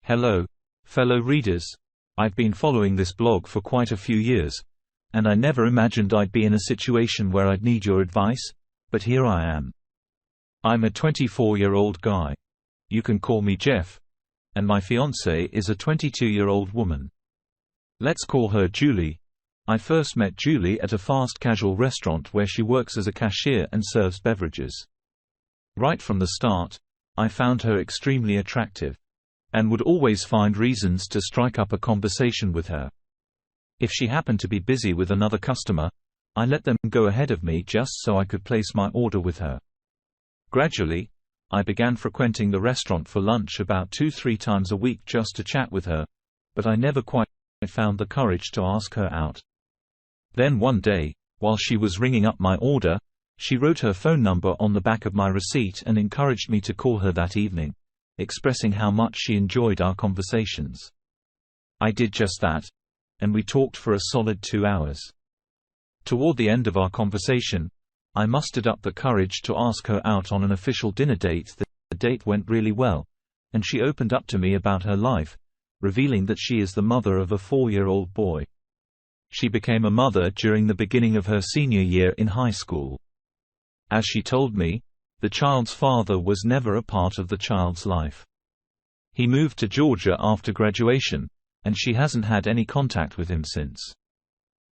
Hello, fellow readers. I've been following this blog for quite a few years, and I never imagined I'd be in a situation where I'd need your advice, but here I am. I'm a 24-year-old guy. You can call me Jeff, and my fiancée is a 22-year-old woman. Let's call her Julie. I first met Julie at a fast casual restaurant where she works as a cashier and serves beverages. Right from the start, I found her extremely attractive, and would always find reasons to strike up a conversation with her. If she happened to be busy with another customer, I let them go ahead of me just so I could place my order with her. Gradually, I began frequenting the restaurant for lunch about 2-3 times a week just to chat with her, but I never quite found the courage to ask her out. Then one day, while she was ringing up my order, she wrote her phone number on the back of my receipt and encouraged me to call her that evening, expressing how much she enjoyed our conversations. I did just that, and we talked for a solid 2 hours. Toward the end of our conversation, I mustered up the courage to ask her out on an official dinner date. The date went really well, and she opened up to me about her life, revealing that she is the mother of a 4-year-old boy. She became a mother during the beginning of her senior year in high school. As she told me, the child's father was never a part of the child's life. He moved to Georgia after graduation, and she hasn't had any contact with him since.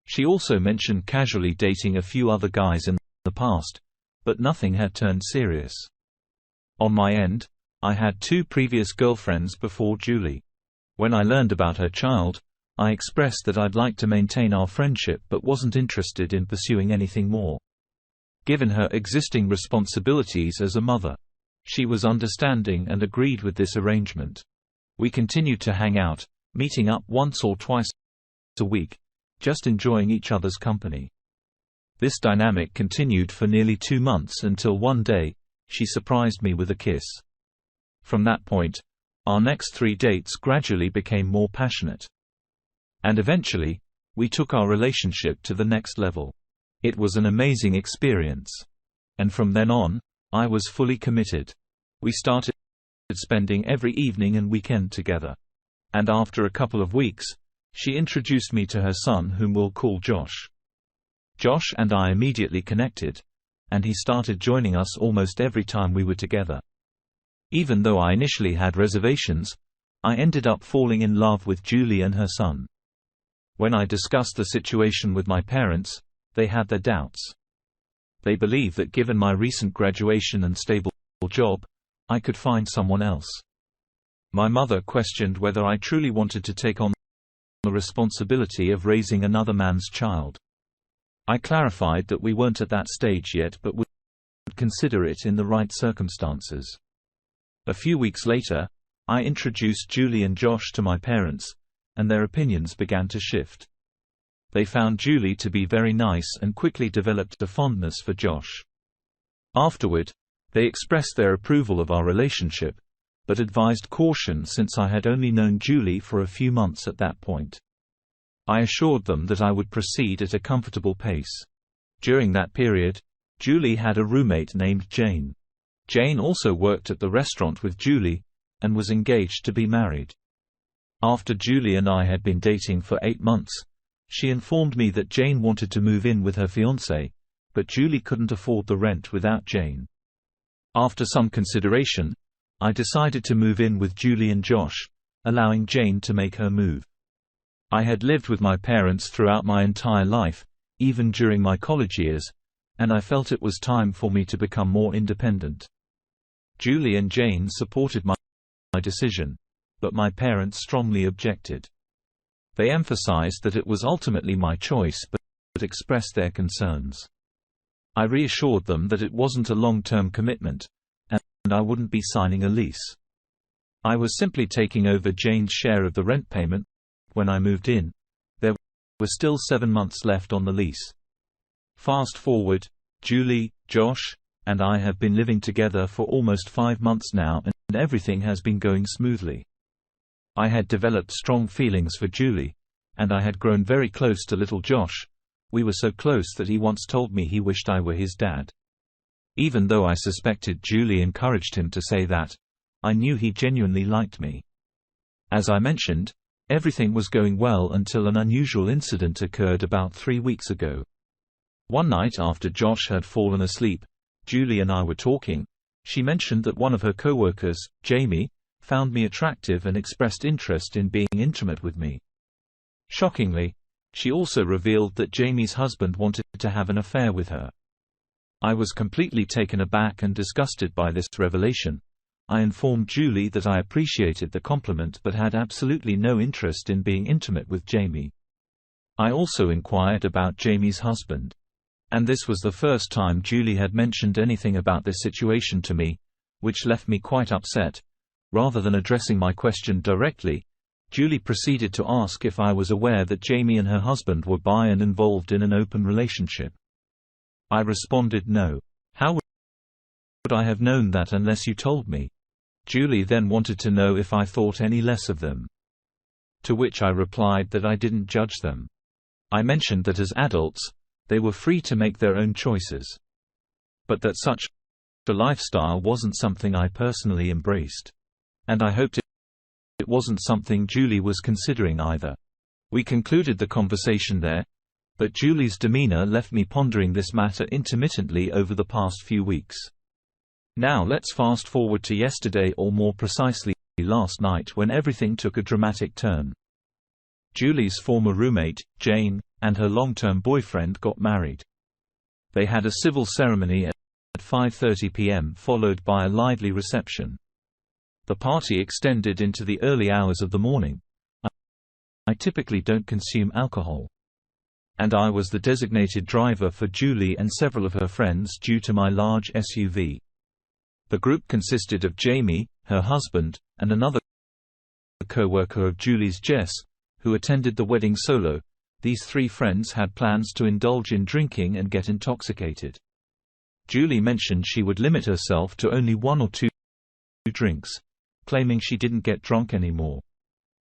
She also mentioned casually dating a few other guys in the past, but nothing had turned serious. On my end, I had 2 previous girlfriends before Julie. When I learned about her child, I expressed that I'd like to maintain our friendship but wasn't interested in pursuing anything more. Given her existing responsibilities as a mother, she was understanding and agreed with this arrangement. We continued to hang out, meeting up once or twice a week, just enjoying each other's company. This dynamic continued for nearly 2 months until one day, she surprised me with a kiss. From that point, our next 3 dates gradually became more passionate. And eventually, we took our relationship to the next level. It was an amazing experience. And from then on, I was fully committed. We started spending every evening and weekend together. And after a couple of weeks, she introduced me to her son, whom we'll call Josh. Josh and I immediately connected, and he started joining us almost every time we were together. Even though I initially had reservations, I ended up falling in love with Julie and her son. When I discussed the situation with my parents, they had their doubts. They believed that given my recent graduation and stable job, I could find someone else. My mother questioned whether I truly wanted to take on the responsibility of raising another man's child. I clarified that we weren't at that stage yet but would consider it in the right circumstances. A few weeks later, I introduced Julie and Josh to my parents, and their opinions began to shift. They found Julie to be very nice and quickly developed a fondness for Josh. Afterward, they expressed their approval of our relationship, but advised caution since I had only known Julie for a few months at that point. I assured them that I would proceed at a comfortable pace. During that period, Julie had a roommate named Jane. Jane also worked at the restaurant with Julie, and was engaged to be married. After Julie and I had been dating for 8 months, she informed me that Jane wanted to move in with her fiancé, but Julie couldn't afford the rent without Jane. After some consideration, I decided to move in with Julie and Josh, allowing Jane to make her move. I had lived with my parents throughout my entire life, even during my college years, and I felt it was time for me to become more independent. Julie and Jane supported my decision, but my parents strongly objected. They emphasized that it was ultimately my choice but expressed their concerns. I reassured them that it wasn't a long-term commitment, and I wouldn't be signing a lease. I was simply taking over Jane's share of the rent payment. When I moved in, there were still 7 months left on the lease. Fast forward, Julie, Josh, and I have been living together for almost 5 months now, and everything has been going smoothly. I had developed strong feelings for Julie, and I had grown very close to little Josh. We were so close that he once told me he wished I were his dad. Even though I suspected Julie encouraged him to say that, I knew he genuinely liked me. As I mentioned, everything was going well until an unusual incident occurred about 3 weeks ago. One night after Josh had fallen asleep, Julie and I were talking. She mentioned that one of her coworkers, Jamie, found me attractive and expressed interest in being intimate with me. Shockingly, she also revealed that Jamie's husband wanted to have an affair with her. I was completely taken aback and disgusted by this revelation. I informed Julie that I appreciated the compliment but had absolutely no interest in being intimate with Jamie. I also inquired about Jamie's husband. And this was the first time Julie had mentioned anything about this situation to me, which left me quite upset. Rather than addressing my question directly, Julie proceeded to ask if I was aware that Jamie and her husband were bi and involved in an open relationship. I responded no. How would I have known that unless you told me? Julie then wanted to know if I thought any less of them. To which I replied that I didn't judge them. I mentioned that as adults, they were free to make their own choices. But that such a lifestyle wasn't something I personally embraced. And I hoped it wasn't something Julie was considering either. We concluded the conversation there, but Julie's demeanor left me pondering this matter intermittently over the past few weeks. Now let's fast forward to yesterday, or more precisely, last night, when everything took a dramatic turn. Julie's former roommate, Jane, and her long-term boyfriend got married. They had a civil ceremony at 5:30 p.m. followed by a lively reception. The party extended into the early hours of the morning. I typically don't consume alcohol. And I was the designated driver for Julie and several of her friends due to my large SUV. The group consisted of Jamie, her husband, and another co-worker of Julie's, Jess, who attended the wedding solo. These three friends had plans to indulge in drinking and get intoxicated. Julie mentioned she would limit herself to only 1 or 2 drinks, claiming she didn't get drunk anymore.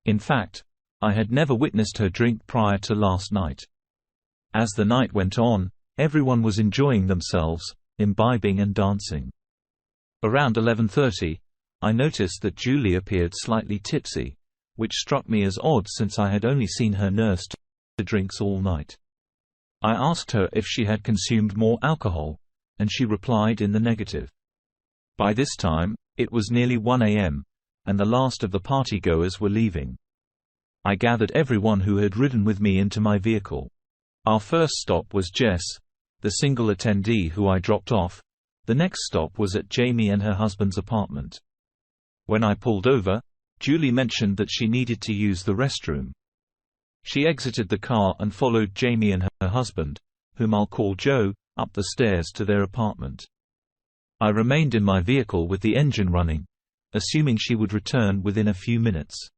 In fact, I had never witnessed her drink prior to last night. As the night went on, everyone was enjoying themselves, imbibing and dancing. Around 11:30, I noticed that Julie appeared slightly tipsy, which struck me as odd since I had only seen her nurse to drinks all night. I asked her if she had consumed more alcohol, and she replied in the negative. By this time, it was nearly 1 a.m., and the last of the partygoers were leaving. I gathered everyone who had ridden with me into my vehicle. Our first stop was Jess, the single attendee who I dropped off. The next stop was at Jamie and her husband's apartment. When I pulled over, Julie mentioned that she needed to use the restroom. She exited the car and followed Jamie and her husband, whom I'll call Joe, up the stairs to their apartment. I remained in my vehicle with the engine running, assuming she would return within a few minutes.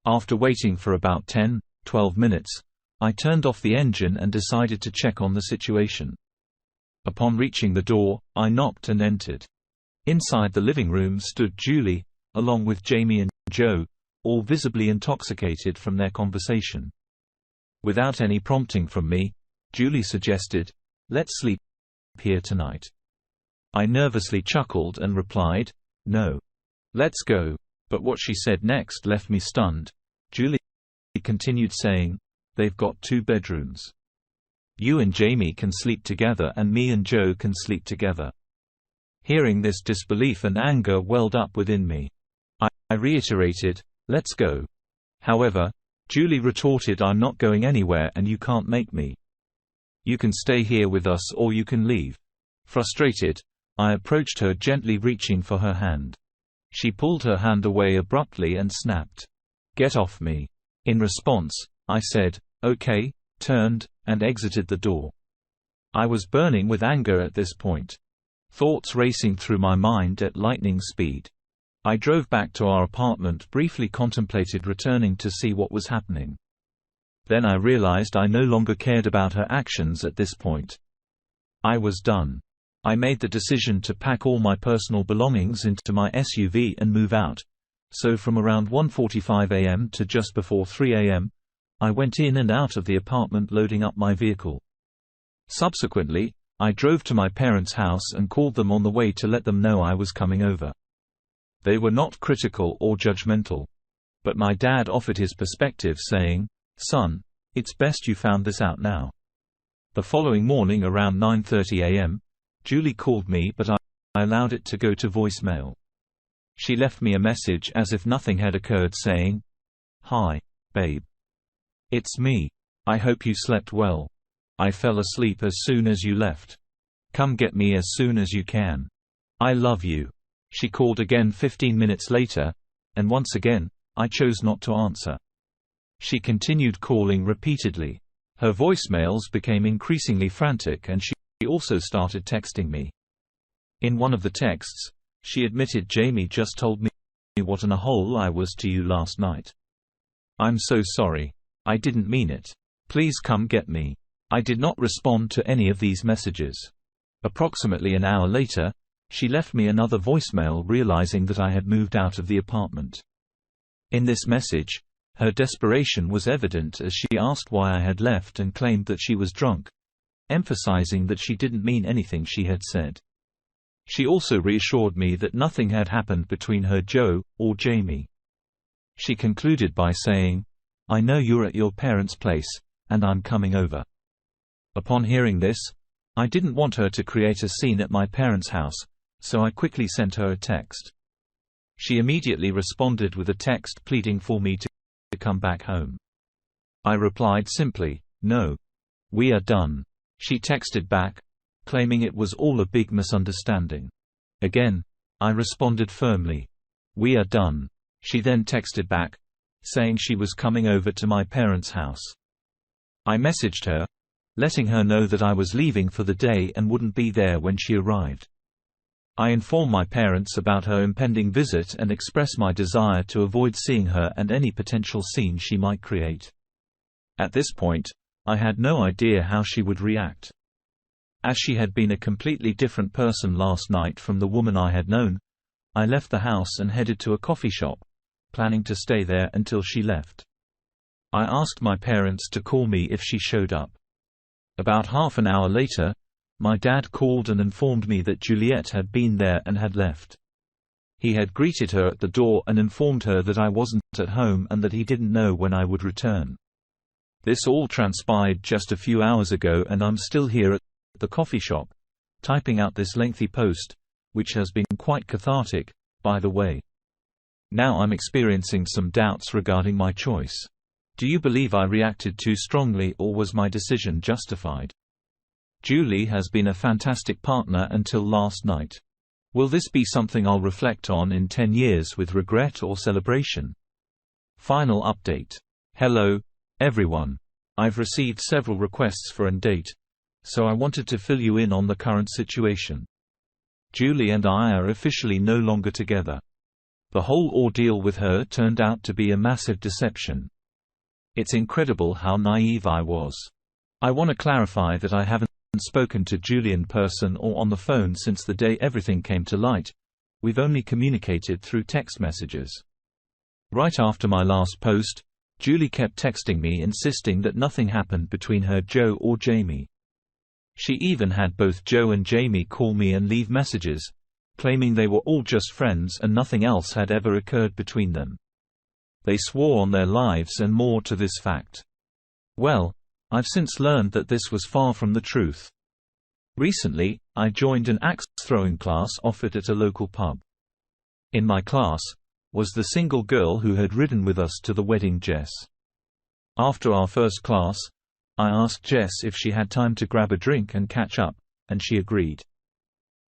After waiting for about 10-12 minutes, I turned off the engine and decided to check on the situation. Upon reaching the door, I knocked and entered. Inside the living room stood Julie, along with Jamie and Joe, all visibly intoxicated from their conversation. Without any prompting from me, Julie suggested, "Let's sleep here tonight." I nervously chuckled and replied, "No. Let's go." But what she said next left me stunned. Julie continued saying, "They've got 2 bedrooms. You and Jamie can sleep together and me and Joe can sleep together." Hearing this, disbelief and anger welled up within me. I reiterated, "Let's go." However, Julie retorted, "I'm not going anywhere and you can't make me. You can stay here with us or you can leave." Frustrated, I approached her, gently reaching for her hand. She pulled her hand away abruptly and snapped, "Get off me." In response, I said, "Okay," turned, and exited the door. I was burning with anger at this point. Thoughts racing through my mind at lightning speed. I drove back to our apartment, briefly contemplated returning to see what was happening. Then I realized I no longer cared about her actions at this point. I was done. I made the decision to pack all my personal belongings into my SUV and move out. So from around 1:45 a.m. to just before 3 a.m., I went in and out of the apartment loading up my vehicle. Subsequently, I drove to my parents' house and called them on the way to let them know I was coming over. They were not critical or judgmental. But my dad offered his perspective, saying, "Son, it's best you found this out now." The following morning around 9:30 a.m., Julie called me, but I allowed it to go to voicemail. She left me a message as if nothing had occurred, saying, "Hi, babe. It's me. I hope you slept well. I fell asleep as soon as you left. Come get me as soon as you can. I love you." She called again 15 minutes later, and once again, I chose not to answer. She continued calling repeatedly. Her voicemails became increasingly frantic, and she also started texting me. In one of the texts, she admitted, "Jamie just told me what in a hole I was to you last night. I'm so sorry. I didn't mean it. Please come get me." I did not respond to any of these messages. Approximately an hour later, she left me another voicemail realizing that I had moved out of the apartment. In this message, her desperation was evident as she asked why I had left and claimed that she was drunk, emphasizing that she didn't mean anything she had said. She also reassured me that nothing had happened between her, Joe, or Jamie. She concluded by saying, "I know you're at your parents' place, and I'm coming over." Upon hearing this, I didn't want her to create a scene at my parents' house, so I quickly sent her a text. She immediately responded with a text pleading for me to come back home. I replied simply, "No. We are done." She texted back, claiming it was all a big misunderstanding. Again, I responded firmly, "We are done." She then texted back, saying she was coming over to my parents' house. I messaged her, letting her know that I was leaving for the day and wouldn't be there when she arrived. I informed my parents about her impending visit and expressed my desire to avoid seeing her and any potential scene she might create. At this point, I had no idea how she would react. As she had been a completely different person last night from the woman I had known, I left the house and headed to a coffee shop, planning to stay there until she left. I asked my parents to call me if she showed up. About half an hour later, my dad called and informed me that Juliet had been there and had left. He had greeted her at the door and informed her that I wasn't at home and that he didn't know when I would return. This all transpired just a few hours ago, and I'm still here at the coffee shop, typing out this lengthy post, which has been quite cathartic, by the way. Now I'm experiencing some doubts regarding my choice. Do you believe I reacted too strongly, or was my decision justified? Julie has been a fantastic partner until last night. Will this be something I'll reflect on in 10 years with regret or celebration? Final update. Hello, everyone. I've received several requests for a date, so I wanted to fill you in on the current situation. Julie and I are officially no longer together. The whole ordeal with her turned out to be a massive deception. It's incredible how naive I was. I want to clarify that I haven't spoken to Julie in person or on the phone since the day everything came to light. We've only communicated through text messages. Right after my last post, Julie kept texting me insisting that nothing happened between her, Joe, or Jamie. She even had both Joe and Jamie call me and leave messages, claiming they were all just friends and nothing else had ever occurred between them. They swore on their lives and more to this fact. Well, I've since learned that this was far from the truth. Recently, I joined an axe throwing class offered at a local pub. In my class was the single girl who had ridden with us to the wedding, Jess. After our first class, I asked Jess if she had time to grab a drink and catch up, and she agreed.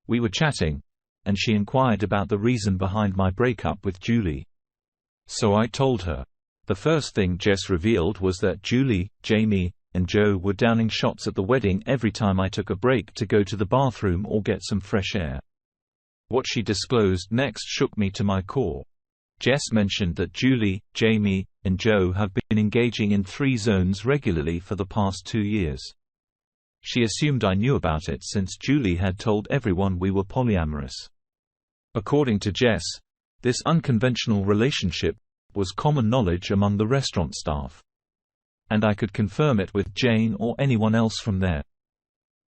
We were chatting, and she inquired about the reason behind my breakup with Julie. So I told her. The first thing Jess revealed was that Julie, Jamie, and Joe were downing shots at the wedding every time I took a break to go to the bathroom or get some fresh air. What she disclosed next shook me to my core. Jess mentioned that Julie, Jamie, and Joe have been engaging in 3 zones regularly for the past 2 years. She assumed I knew about it since Julie had told everyone we were polyamorous. According to Jess, this unconventional relationship was common knowledge among the restaurant staff. And I could confirm it with Jane or anyone else from there.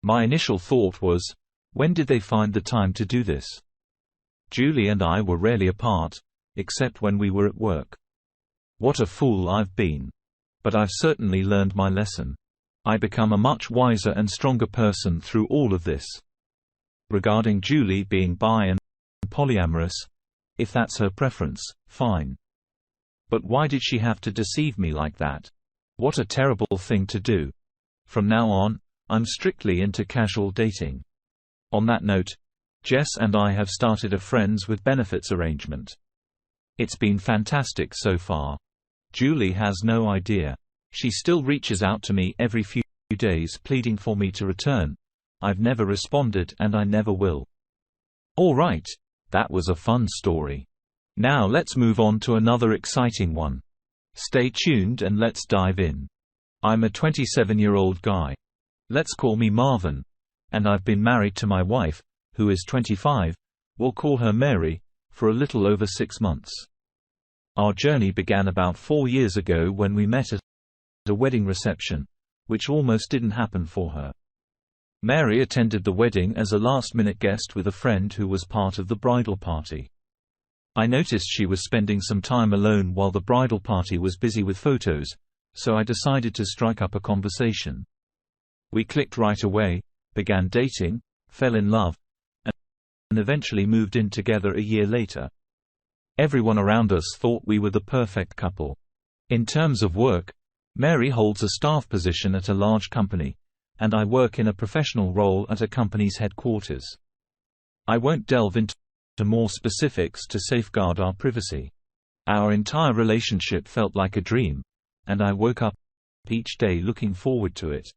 My initial thought was, when did they find the time to do this? Julie and I were rarely apart, except when we were at work. What a fool I've been. But I've certainly learned my lesson. I become a much wiser and stronger person through all of this. Regarding Julie being bi and polyamorous, if that's her preference, fine. But why did she have to deceive me like that? What a terrible thing to do. From now on, I'm strictly into casual dating. On that note, Jess and I have started a friends with benefits arrangement. It's been fantastic so far. Julie has no idea. She still reaches out to me every few days pleading for me to return. I've never responded and I never will. Alright, that was a fun story. Now let's move on to another exciting one. Stay tuned and let's dive in. I'm a 27-year-old guy. Let's call me Marvin. And I've been married to my wife, who is 25, we'll call her Mary, for a little over 6 months. Our journey began about 4 years ago when we met at a wedding reception, which almost didn't happen for her. Mary attended the wedding as a last-minute guest with a friend who was part of the bridal party. I noticed she was spending some time alone while the bridal party was busy with photos, so I decided to strike up a conversation. We clicked right away, began dating, fell in love, and eventually moved in together a year later. Everyone around us thought we were the perfect couple. In terms of work, Mary holds a staff position at a large company, and I work in a professional role at a company's headquarters. I won't delve into more specifics to safeguard our privacy. Our entire relationship felt like a dream, and I woke up each day looking forward to it.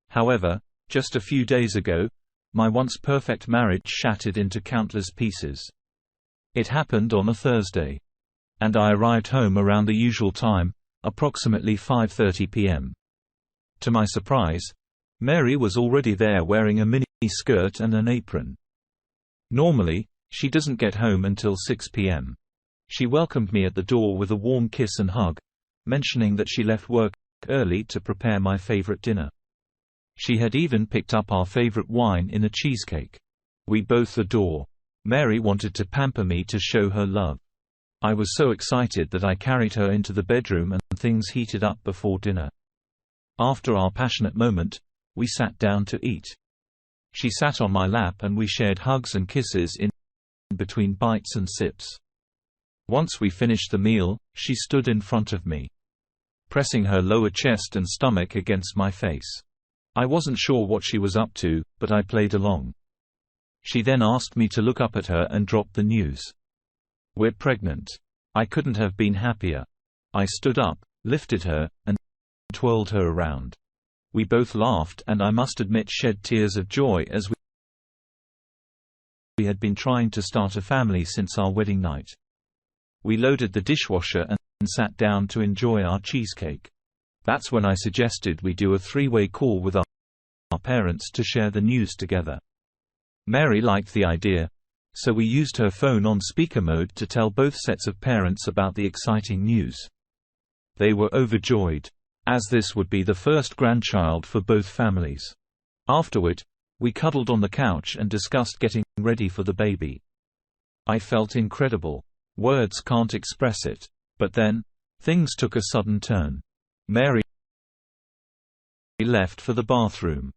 However, just a few days ago, my once perfect marriage shattered into countless pieces. It happened on a Thursday. And I arrived home around the usual time, approximately 5:30 p.m. To my surprise, Mary was already there wearing a mini skirt and an apron. Normally, she doesn't get home until 6 p.m. She welcomed me at the door with a warm kiss and hug, mentioning that she left work early to prepare my favorite dinner. She had even picked up our favorite wine in a cheesecake. We both adore. Mary wanted to pamper me to show her love. I was so excited that I carried her into the bedroom and things heated up before dinner. After our passionate moment, we sat down to eat. She sat on my lap and we shared hugs and kisses in between bites and sips. Once we finished the meal, she stood in front of me, pressing her lower chest and stomach against my face. I wasn't sure what she was up to, but I played along. She then asked me to look up at her and dropped the news. We're pregnant. I couldn't have been happier. I stood up, lifted her, and twirled her around. We both laughed and I must admit shed tears of joy as we had been trying to start a family since our wedding night. We loaded the dishwasher and sat down to enjoy our cheesecake. That's when I suggested we do a three-way call with our parents to share the news together. Mary liked the idea, so we used her phone on speaker mode to tell both sets of parents about the exciting news. They were overjoyed, as this would be the first grandchild for both families. Afterward, we cuddled on the couch and discussed getting ready for the baby. I felt incredible. Words can't express it. But then, things took a sudden turn. Mary left for the bathroom.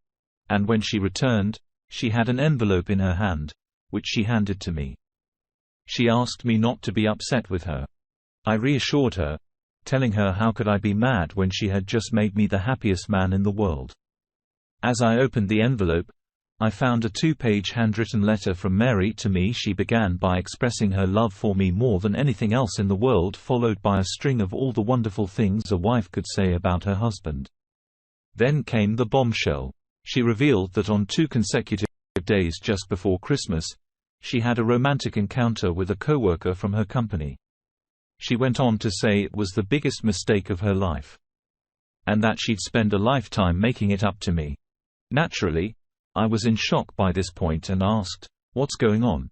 And when she returned, she had an envelope in her hand, which she handed to me. She asked me not to be upset with her. I reassured her, telling her how could I be mad when she had just made me the happiest man in the world. As I opened the envelope, I found a 2-page handwritten letter from Mary to me. She began by expressing her love for me more than anything else in the world, followed by a string of all the wonderful things a wife could say about her husband. Then came the bombshell. She revealed that on 2 consecutive days just before Christmas, she had a romantic encounter with a coworker from her company. She went on to say it was the biggest mistake of her life, and that she'd spend a lifetime making it up to me. Naturally, I was in shock by this point and asked, "What's going on?"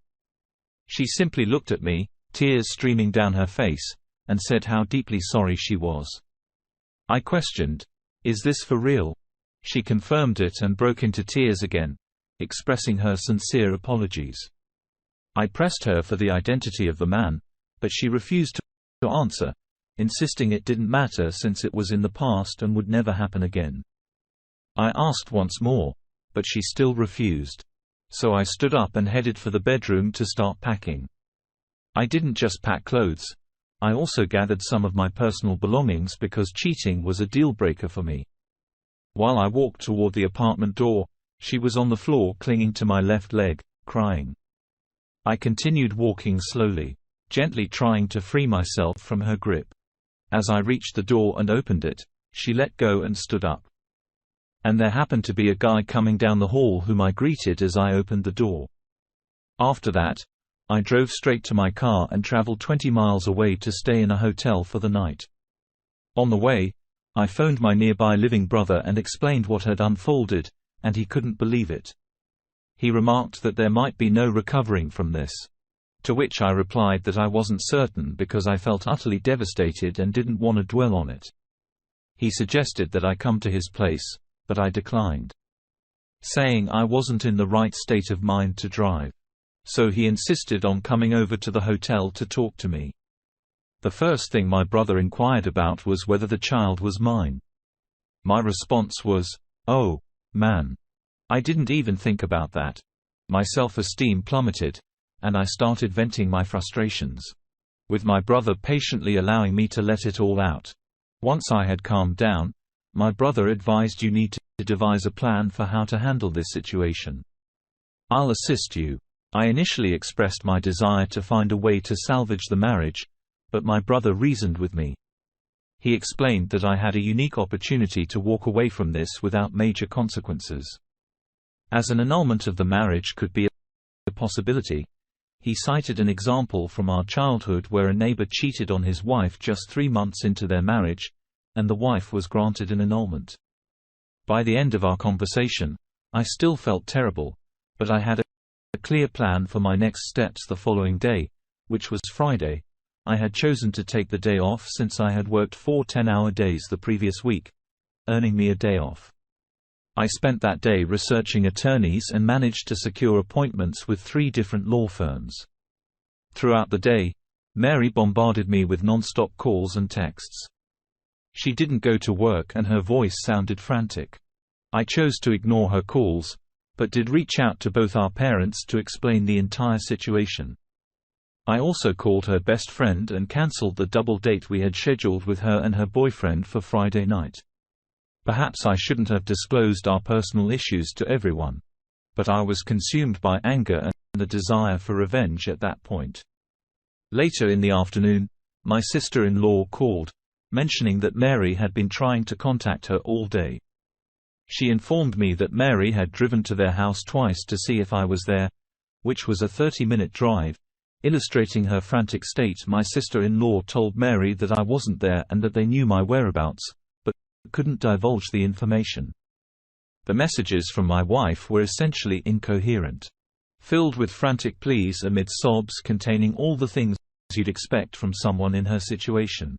She simply looked at me, tears streaming down her face, and said how deeply sorry she was. I questioned, "Is this for real?" She confirmed it and broke into tears again, expressing her sincere apologies. I pressed her for the identity of the man, but she refused to answer, insisting it didn't matter since it was in the past and would never happen again. I asked once more, but she still refused. So I stood up and headed for the bedroom to start packing. I didn't just pack clothes, I also gathered some of my personal belongings because cheating was a deal-breaker for me. While I walked toward the apartment door, she was on the floor clinging to my left leg, crying. I continued walking slowly, gently trying to free myself from her grip. As I reached the door and opened it, she let go and stood up. And there happened to be a guy coming down the hall whom I greeted as I opened the door. After that, I drove straight to my car and traveled 20 miles away to stay in a hotel for the night. On the way, I phoned my nearby living brother and explained what had unfolded, and he couldn't believe it. He remarked that there might be no recovering from this. To which I replied that I wasn't certain because I felt utterly devastated and didn't want to dwell on it. He suggested that I come to his place, but I declined, saying I wasn't in the right state of mind to drive. So he insisted on coming over to the hotel to talk to me. The first thing my brother inquired about was whether the child was mine. My response was, "Oh, man. I didn't even think about that." My self-esteem plummeted, and I started venting my frustrations, with my brother patiently allowing me to let it all out. Once I had calmed down, my brother advised you need to devise a plan for how to handle this situation. I'll assist you. I initially expressed my desire to find a way to salvage the marriage, but my brother reasoned with me. He explained that I had a unique opportunity to walk away from this without major consequences. As an annulment of the marriage could be a possibility, he cited an example from our childhood where a neighbor cheated on his wife just 3 months into their marriage, and the wife was granted an annulment. By the end of our conversation, I still felt terrible, but I had a clear plan for my next steps the following day, which was Friday. I had chosen to take the day off since I had worked 4 10-hour days the previous week, earning me a day off. I spent that day researching attorneys and managed to secure appointments with 3 different law firms. Throughout the day, Mary bombarded me with non-stop calls and texts. She didn't go to work and her voice sounded frantic. I chose to ignore her calls, but did reach out to both our parents to explain the entire situation. I also called her best friend and cancelled the double date we had scheduled with her and her boyfriend for Friday night. Perhaps I shouldn't have disclosed our personal issues to everyone, but I was consumed by anger and the desire for revenge at that point. Later in the afternoon, my sister-in-law called, mentioning that Mary had been trying to contact her all day. She informed me that Mary had driven to their house twice to see if I was there, which was a 30-minute drive. Illustrating her frantic state, my sister-in-law told Mary that I wasn't there and that they knew my whereabouts, but couldn't divulge the information. The messages from my wife were essentially incoherent, filled with frantic pleas amid sobs containing all the things you'd expect from someone in her situation.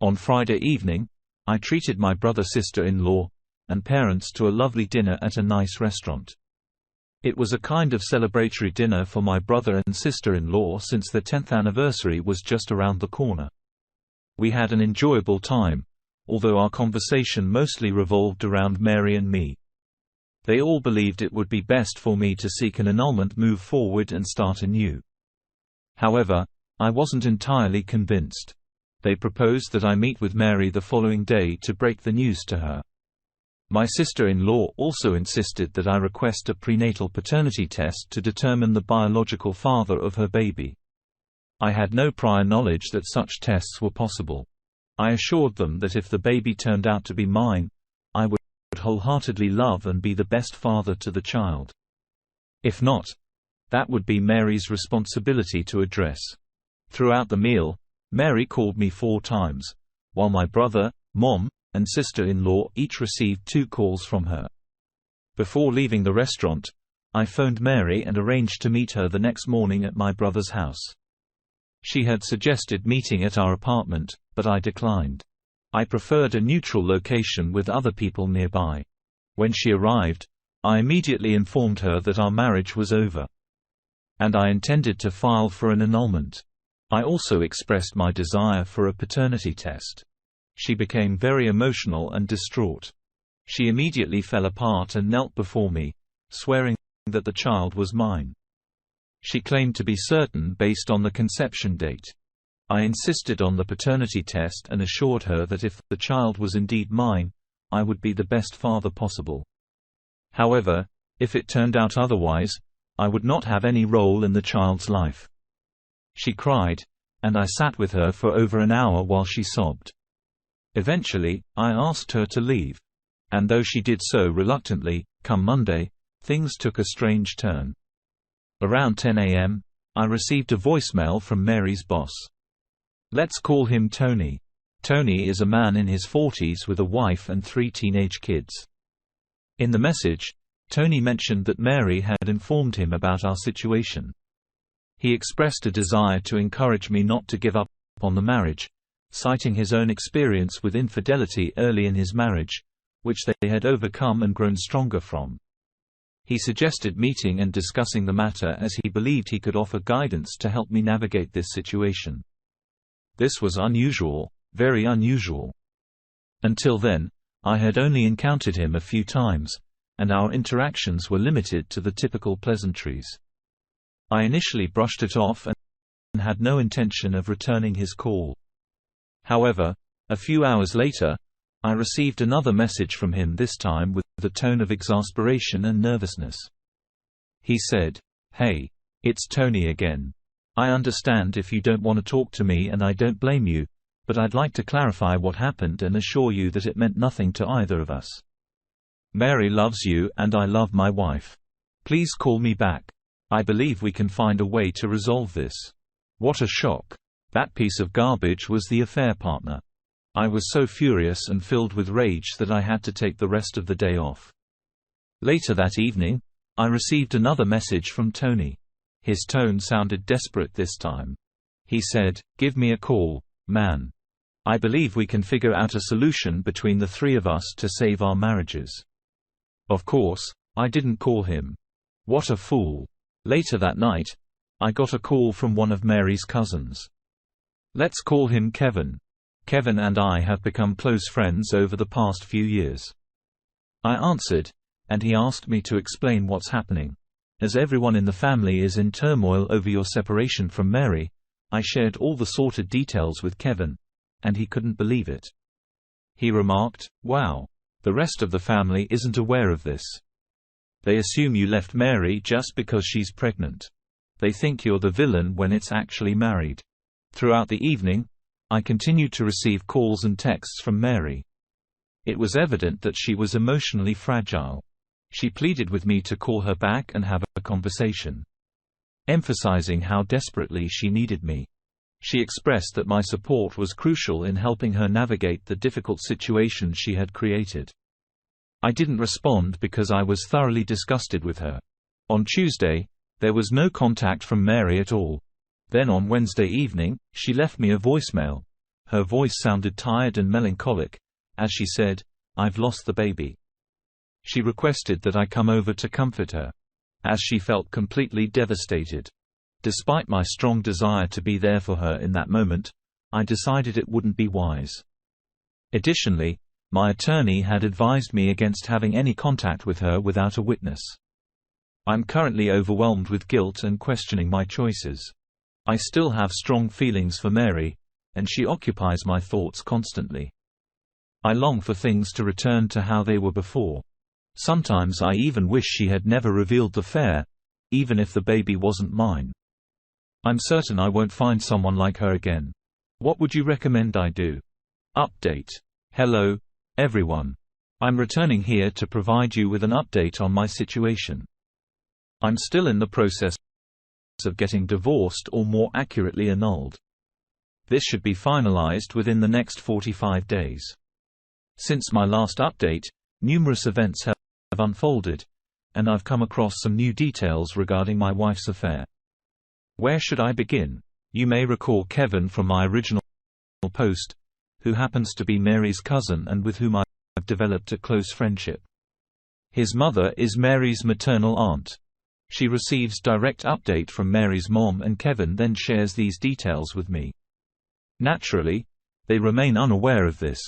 On Friday evening, I treated my brother-sister-in-law and parents to a lovely dinner at a nice restaurant. It was a kind of celebratory dinner for my brother and sister-in-law since their 10th anniversary was just around the corner. We had an enjoyable time, although our conversation mostly revolved around Mary and me. They all believed it would be best for me to seek an annulment, move forward and start anew. However, I wasn't entirely convinced. They proposed that I meet with Mary the following day to break the news to her. My sister-in-law also insisted that I request a prenatal paternity test to determine the biological father of her baby. I had no prior knowledge that such tests were possible. I assured them that if the baby turned out to be mine, I would wholeheartedly love and be the best father to the child. If not, that would be Mary's responsibility to address. Throughout the meal, Mary called me 4 times, while my brother, mom, and sister-in-law each received 2 calls from her. Before leaving the restaurant, I phoned Mary and arranged to meet her the next morning at my brother's house. She had suggested meeting at our apartment, but I declined. I preferred a neutral location with other people nearby. When she arrived, I immediately informed her that our marriage was over, and I intended to file for an annulment. I also expressed my desire for a paternity test. She became very emotional and distraught. She immediately fell apart and knelt before me, swearing that the child was mine. She claimed to be certain based on the conception date. I insisted on the paternity test and assured her that if the child was indeed mine, I would be the best father possible. However, if it turned out otherwise, I would not have any role in the child's life. She cried, and I sat with her for over an hour while she sobbed. Eventually, I asked her to leave. And though she did so reluctantly, come Monday, things took a strange turn. Around 10 a.m., I received a voicemail from Mary's boss. Let's call him Tony. Tony is a man in his 40s with a wife and 3 teenage kids. In the message, Tony mentioned that Mary had informed him about our situation. He expressed a desire to encourage me not to give up on the marriage, citing his own experience with infidelity early in his marriage, which they had overcome and grown stronger from. He suggested meeting and discussing the matter as he believed he could offer guidance to help me navigate this situation. This was unusual, very unusual. Until then, I had only encountered him a few times, and our interactions were limited to the typical pleasantries. I initially brushed it off and had no intention of returning his call. However, a few hours later, I received another message from him, this time with a tone of exasperation and nervousness. He said, "Hey, it's Tony again. I understand if you don't want to talk to me and I don't blame you, but I'd like to clarify what happened and assure you that it meant nothing to either of us. Mary loves you and I love my wife. Please call me back. I believe we can find a way to resolve this." What a shock. That piece of garbage was the affair partner. I was so furious and filled with rage that I had to take the rest of the day off. Later that evening, I received another message from Tony. His tone sounded desperate this time. He said, "Give me a call, man. I believe we can figure out a solution between the 3 of us to save our marriages." Of course, I didn't call him. What a fool. Later that night, I got a call from one of Mary's cousins. Let's call him Kevin. Kevin and I have become close friends over the past few years. I answered, and he asked me to explain what's happening. As everyone in the family is in turmoil over your separation from Mary, I shared all the sordid details with Kevin, and he couldn't believe it. He remarked, "Wow. The rest of the family isn't aware of this. They assume you left Mary just because she's pregnant. They think you're the villain when it's actually married." Throughout the evening, I continued to receive calls and texts from Mary. It was evident that she was emotionally fragile. She pleaded with me to call her back and have a conversation, emphasizing how desperately she needed me. She expressed that my support was crucial in helping her navigate the difficult situation she had created. I didn't respond because I was thoroughly disgusted with her. On Tuesday, there was no contact from Mary at all. Then on Wednesday evening, she left me a voicemail. Her voice sounded tired and melancholic, as she said, "I've lost the baby." She requested that I come over to comfort her, as she felt completely devastated. Despite my strong desire to be there for her in that moment, I decided it wouldn't be wise. Additionally, my attorney had advised me against having any contact with her without a witness. I'm currently overwhelmed with guilt and questioning my choices. I still have strong feelings for Mary, and she occupies my thoughts constantly. I long for things to return to how they were before. Sometimes I even wish she had never revealed the affair, even if the baby wasn't mine. I'm certain I won't find someone like her again. What would you recommend I do? Update. Hello, everyone. I'm returning here to provide you with an update on my situation. I'm still in the process of getting divorced, or more accurately annulled. This should be finalized within the next 45 days. Since my last update, numerous events have unfolded, and I've come across some new details regarding my wife's affair. Where should I begin? You may recall Kevin from my original post, who happens to be Mary's cousin and with whom I've developed a close friendship. His mother is Mary's maternal aunt. She receives direct update from Mary's mom, and Kevin then shares these details with me. Naturally, they remain unaware of this.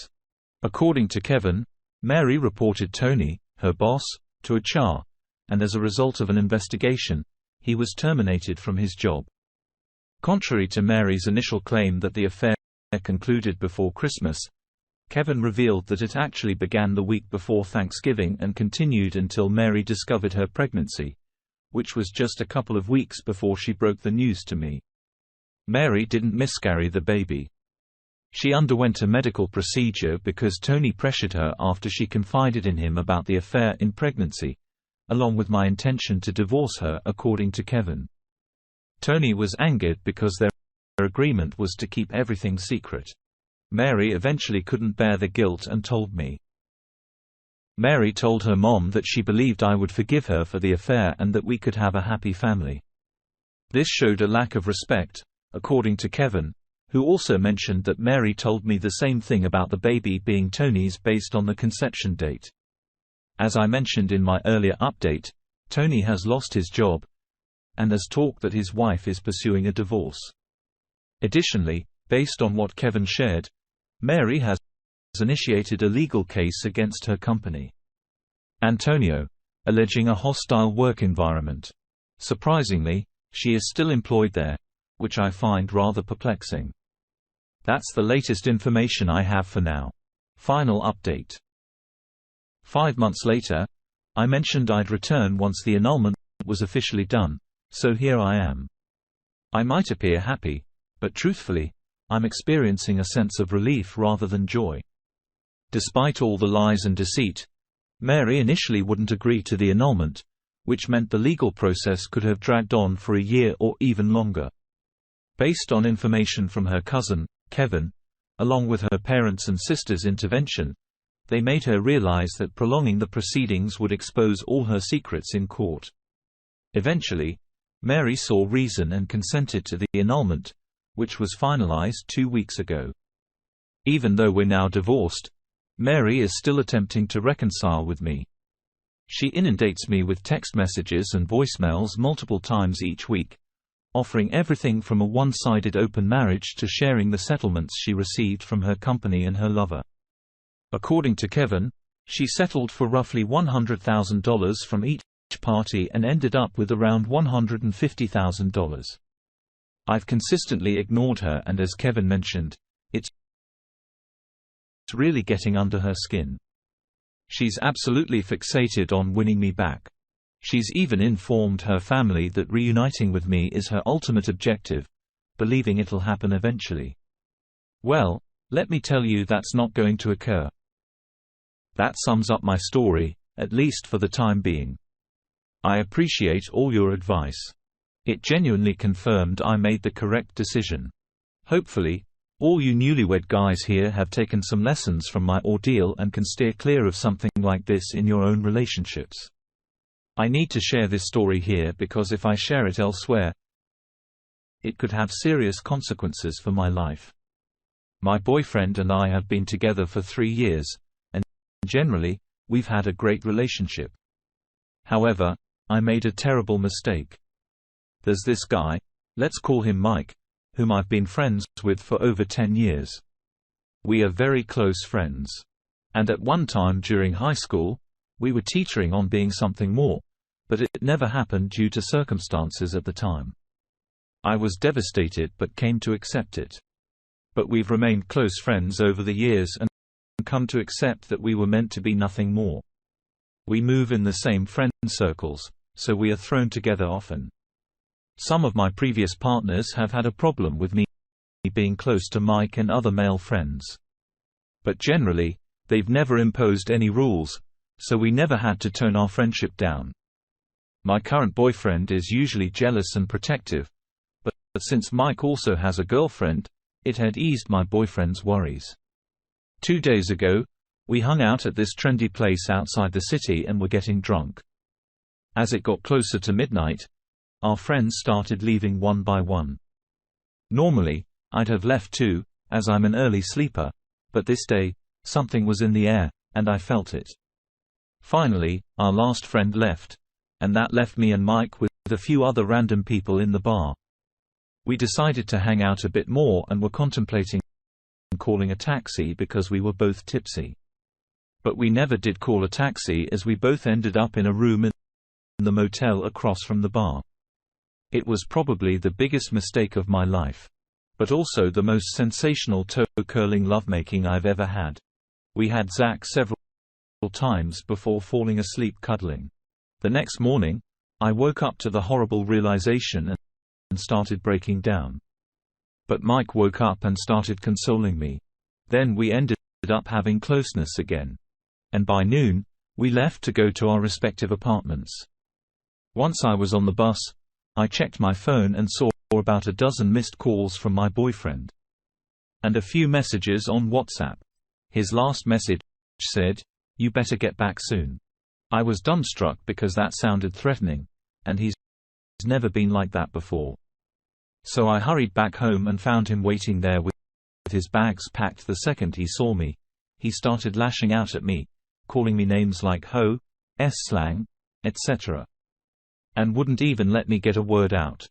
According to Kevin, Mary reported Tony, her boss, to HR, and as a result of an investigation, he was terminated from his job. Contrary to Mary's initial claim that the affair concluded before Christmas, Kevin revealed that it actually began the week before Thanksgiving and continued until Mary discovered her pregnancy, which was just a couple of weeks before she broke the news to me. Mary didn't miscarry the baby. She underwent a medical procedure because Tony pressured her after she confided in him about the affair in pregnancy, along with my intention to divorce her, according to Kevin. Tony was angered because their agreement was to keep everything secret. Mary eventually couldn't bear the guilt and told me. Mary told her mom that she believed I would forgive her for the affair and that we could have a happy family. This showed a lack of respect, according to Kevin, who also mentioned that Mary told me the same thing about the baby being Tony's based on the conception date. As I mentioned in my earlier update, Tony has lost his job, and has talked that his wife is pursuing a divorce. Additionally, based on what Kevin shared, Mary has initiated a legal case against her company, Antonio, alleging a hostile work environment. Surprisingly, she is still employed there, which I find rather perplexing. That's the latest information I have for now. Final update. 5 months later, I mentioned I'd return once the annulment was officially done, so here I am. I might appear happy, but truthfully, I'm experiencing a sense of relief rather than joy. Despite all the lies and deceit, Mary initially wouldn't agree to the annulment, which meant the legal process could have dragged on for a year or even longer. Based on information from her cousin, Kevin, along with her parents' and sister's intervention, they made her realize that prolonging the proceedings would expose all her secrets in court. Eventually, Mary saw reason and consented to the annulment, which was finalized 2 weeks ago. Even though we're now divorced, Mary is still attempting to reconcile with me. She inundates me with text messages and voicemails multiple times each week, offering everything from a one-sided open marriage to sharing the settlements she received from her company and her lover. According to Kevin, she settled for roughly $100,000 from each party and ended up with around $150,000. I've consistently ignored her, and as Kevin mentioned, it's really getting under her skin. She's absolutely fixated on winning me back. She's even informed her family that reuniting with me is her ultimate objective, believing it'll happen eventually. Well, let me tell you that's not going to occur. That sums up my story, at least for the time being. I appreciate all your advice. It genuinely confirmed I made the correct decision. Hopefully, all you newlywed guys here have taken some lessons from my ordeal and can steer clear of something like this in your own relationships. I need to share this story here because if I share it elsewhere, it could have serious consequences for my life. My boyfriend and I have been together for 3 years, and generally, we've had a great relationship. However, I made a terrible mistake. There's this guy, let's call him Mike, whom I've been friends with for over 10 years. We are very close friends. And at one time during high school, we were teetering on being something more, but it never happened due to circumstances at the time. I was devastated but came to accept it. But we've remained close friends over the years and come to accept that we were meant to be nothing more. We move in the same friend circles, so we are thrown together often. Some of my previous partners have had a problem with me being close to Mike and other male friends. But generally, they've never imposed any rules, so we never had to tone our friendship down. My current boyfriend is usually jealous and protective, but since Mike also has a girlfriend, it had eased my boyfriend's worries. 2 days ago, we hung out at this trendy place outside the city and were getting drunk. As it got closer to midnight, our friends started leaving one by one. Normally, I'd have left too, as I'm an early sleeper, but this day, something was in the air, and I felt it. Finally, our last friend left, and that left me and Mike with a few other random people in the bar. We decided to hang out a bit more and were contemplating calling a taxi because we were both tipsy. But we never did call a taxi as we both ended up in a room in the motel across from the bar. It was probably the biggest mistake of my life, but also the most sensational toe-curling lovemaking I've ever had. We had Zach several times before falling asleep cuddling. The next morning, I woke up to the horrible realization and started breaking down. But Mike woke up and started consoling me. Then we ended up having closeness again. And by noon, we left to go to our respective apartments. Once I was on the bus, I checked my phone and saw about a dozen missed calls from my boyfriend. And a few messages on WhatsApp. His last message said, "You better get back soon." I was dumbstruck because that sounded threatening, and he's never been like that before. So I hurried back home and found him waiting there with his bags packed. The second he saw me, he started lashing out at me, calling me names like ho, slang, etc. and wouldn't even let me get a word out.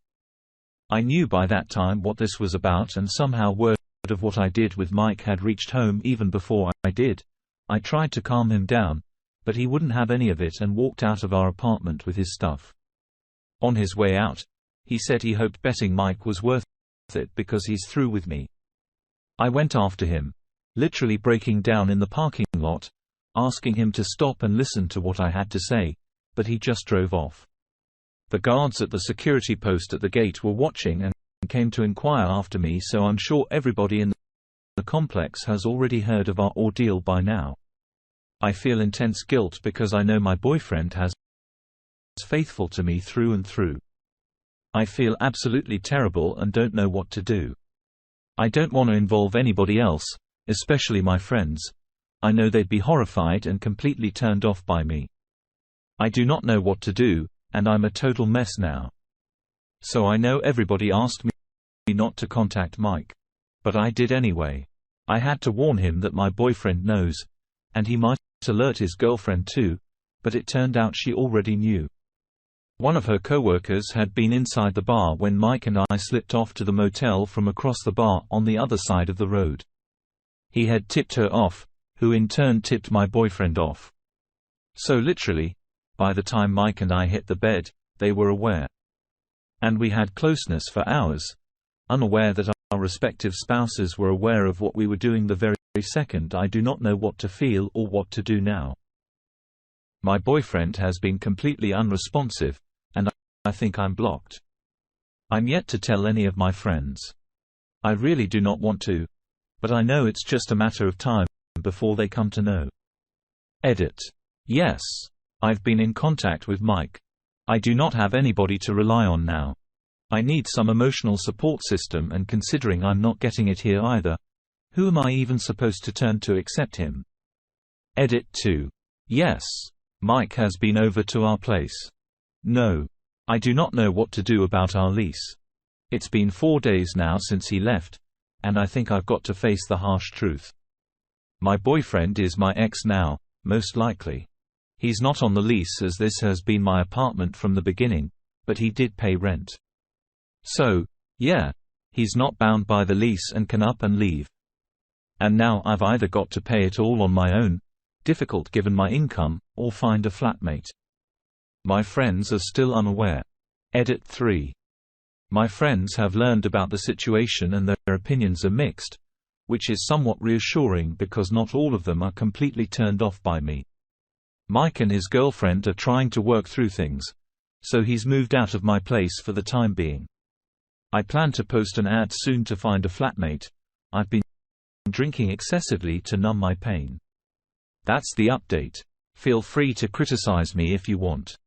I knew by that time what this was about, and somehow word of what I did with Mike had reached home even before I did. I tried to calm him down, but he wouldn't have any of it and walked out of our apartment with his stuff. On his way out, he said he hoped betting Mike was worth it because he's through with me. I went after him, literally breaking down in the parking lot, asking him to stop and listen to what I had to say, but he just drove off. The guards at the security post at the gate were watching and came to inquire after me, so I'm sure everybody in the complex has already heard of our ordeal by now. I feel intense guilt because I know my boyfriend has been faithful to me through and through. I feel absolutely terrible and don't know what to do. I don't want to involve anybody else, especially my friends. I know they'd be horrified and completely turned off by me. I do not know what to do, and I'm a total mess now. So I know everybody asked me not to contact Mike. But I did anyway. I had to warn him that my boyfriend knows, and he might alert his girlfriend too, but it turned out she already knew. One of her coworkers had been inside the bar when Mike and I slipped off to the motel from across the bar on the other side of the road. He had tipped her off, who in turn tipped my boyfriend off. So literally, by the time Mike and I hit the bed, they were aware. And we had closeness for hours, unaware that our respective spouses were aware of what we were doing the very second. I do not know what to feel or what to do now. My boyfriend has been completely unresponsive, and I think I'm blocked. I'm yet to tell any of my friends. I really do not want to, but I know it's just a matter of time before they come to know. Edit. Yes, I've been in contact with Mike. I do not have anybody to rely on now. I need some emotional support system, and considering I'm not getting it here either, who am I even supposed to turn to except him? Edit 2. Yes, Mike has been over to our place. No. I do not know what to do about our lease. It's been 4 days now since he left, and I think I've got to face the harsh truth. My boyfriend is my ex now, most likely. He's not on the lease as this has been my apartment from the beginning, but he did pay rent. So, yeah, he's not bound by the lease and can up and leave. And now I've either got to pay it all on my own, difficult given my income, or find a flatmate. My friends are still unaware. Edit 3. My friends have learned about the situation and their opinions are mixed, which is somewhat reassuring because not all of them are completely turned off by me. Mike and his girlfriend are trying to work through things, so he's moved out of my place for the time being. I plan to post an ad soon to find a flatmate. I've been drinking excessively to numb my pain. That's the update. Feel free to criticize me if you want.